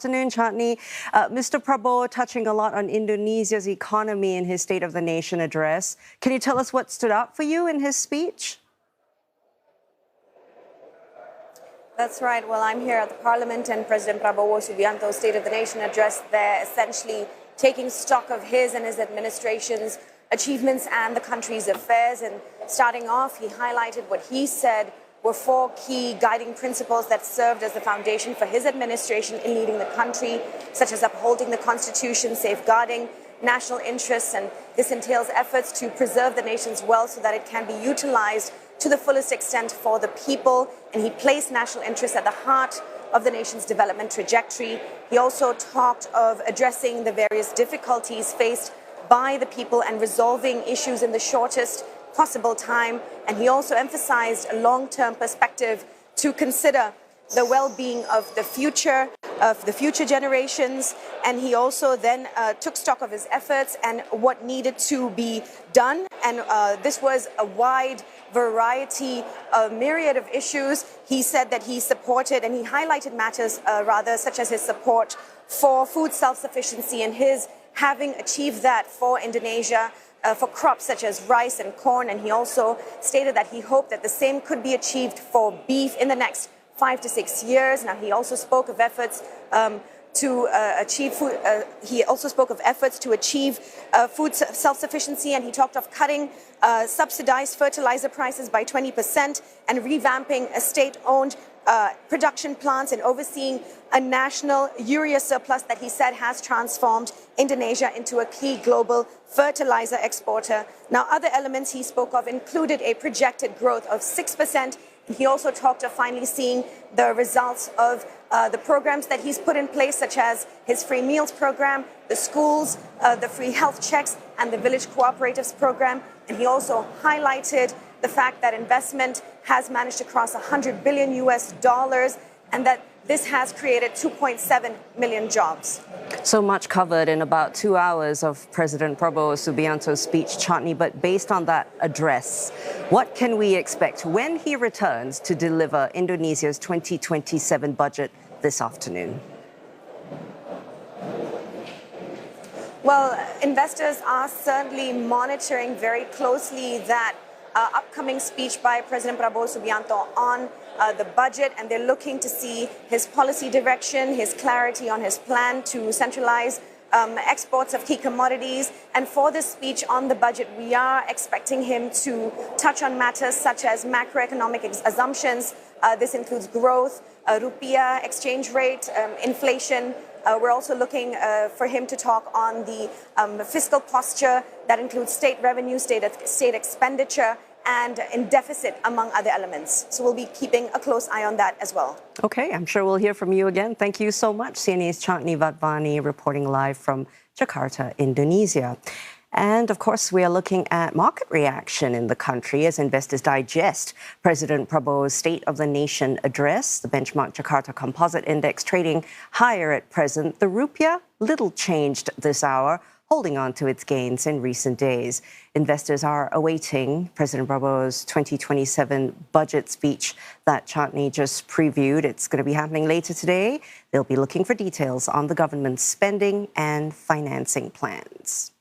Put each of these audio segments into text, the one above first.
Afternoon, Chandni. Mr. Prabowo touching a lot on Indonesia's economy in his State of the Nation address. Can you tell us what stood out for you in his speech? That's right. Well, I'm here at the Parliament, and President Prabowo Subianto's State of the Nation address, they're essentially taking stock of his and his administration's achievements and the country's affairs. And starting off, he highlighted what he said were 4 key guiding principles that served as the foundation for his administration in leading the country, such as upholding the Constitution, safeguarding national interests, and this entails efforts to preserve the nation's wealth so that it can be utilized to the fullest extent for the people. And he placed national interests at the heart of the nation's development trajectory. He also talked of addressing the various difficulties faced by the people and resolving issues in the shortest possible time. And he also emphasized a long-term perspective to consider the well-being of the future generations. And he also then took stock of his efforts and what needed to be done. And this was a wide variety, a myriad of issues. He said that he supported, and he highlighted matters such as his support for food self-sufficiency and his having achieved that for Indonesia, for crops such as rice and corn. And he also stated that he hoped that the same could be achieved for beef in the next 5 to 6 years. Now, he also spoke of efforts to achieve food. He also spoke of efforts to achieve food self-sufficiency, and he talked of cutting subsidized fertilizer prices by 20% and revamping a state-owned production plants and overseeing a national urea surplus that he said has transformed Indonesia into a key global fertilizer exporter. Now, other elements he spoke of included a projected growth of 6%. He also talked of finally seeing the results of the programs that he's put in place, such as his free meals program, the schools, the free health checks, and the village cooperatives program. And he also highlighted the fact that investment has managed to cross $100 billion and that this has created 2.7 million jobs. So much covered in about 2 hours of President Prabowo Subianto's speech, Chandni. But based on that address, what can we expect when he returns to deliver Indonesia's 2027 budget this afternoon? Well, investors are certainly monitoring very closely that upcoming speech by President Prabowo Subianto on the budget, and they're looking to see his policy direction, his clarity on his plan to centralize exports of key commodities. And for this speech on the budget, we are expecting him to touch on matters such as macroeconomic assumptions. This includes growth, rupiah exchange rate, inflation. We're also looking for him to talk on the fiscal posture that includes state revenue, state expenditure, and in deficit, among other elements. So we'll be keeping a close eye on that as well. Okay, I'm sure we'll hear from you again. Thank you so much. CNA's Chandni Vatvani reporting live from Jakarta, Indonesia. And of course, we are looking at market reaction in the country as investors digest President Prabowo's State of the Nation address. The benchmark Jakarta Composite Index trading higher at present. The rupiah, little changed this hour, holding on to its gains in recent days. Investors are awaiting President Prabowo's 2027 budget speech that Chandni just previewed. It's going to be happening later today. They'll be looking for details on the government's spending and financing plans.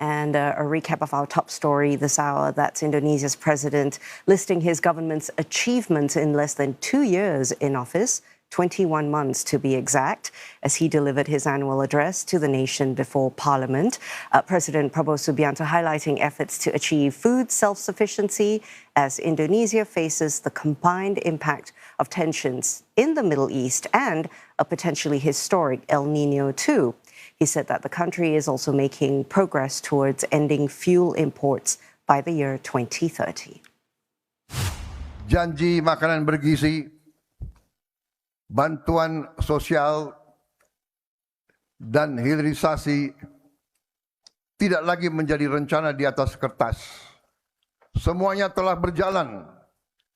And a recap of our top story this hour, that's Indonesia's president listing his government's achievements in less than 2 years in office, 21 months to be exact, as he delivered his annual address to the nation before Parliament. President Prabowo Subianto highlighting efforts to achieve food self-sufficiency as Indonesia faces the combined impact of tensions in the Middle East and a potentially historic El Nino too. He said that the country is also making progress towards ending fuel imports by the year 2030. Janji makanan bergizi, bantuan sosial, dan hilirisasi tidak lagi menjadi rencana di atas kertas. Semuanya telah berjalan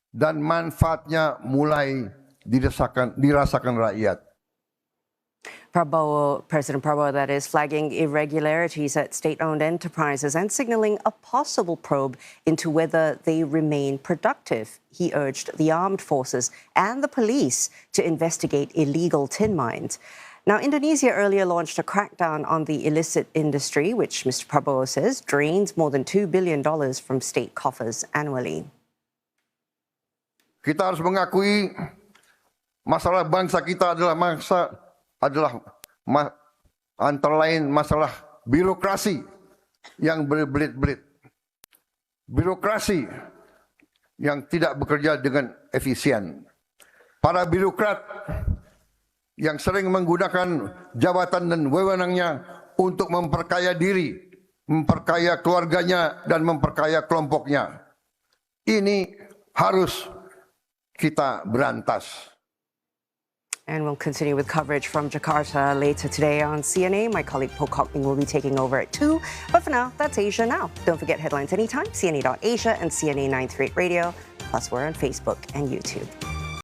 dan manfaatnya mulai dirasakan rakyat. President Prabowo, that is, flagging irregularities at state-owned enterprises and signaling a possible probe into whether they remain productive. He urged the armed forces and the police to investigate illegal tin mines. Now, Indonesia earlier launched a crackdown on the illicit industry, which Mr. Prabowo says drains more than $2 billion from state coffers annually. Kita harus mengakui masalah bangsa kita adalah antara lain masalah birokrasi yang berbelit-belit. Birokrasi yang tidak bekerja dengan efisien. Para birokrat yang sering menggunakan jabatan dan wewenangnya untuk memperkaya diri, memperkaya keluarganya, dan memperkaya kelompoknya. Ini harus kita berantas. And we'll continue with coverage from Jakarta later today on CNA. My colleague Paul Cockney will be taking over at 2. But for now, that's Asia Now. Don't forget headlines anytime, cna.asia and CNA 938 Radio. Plus, we're on Facebook and YouTube.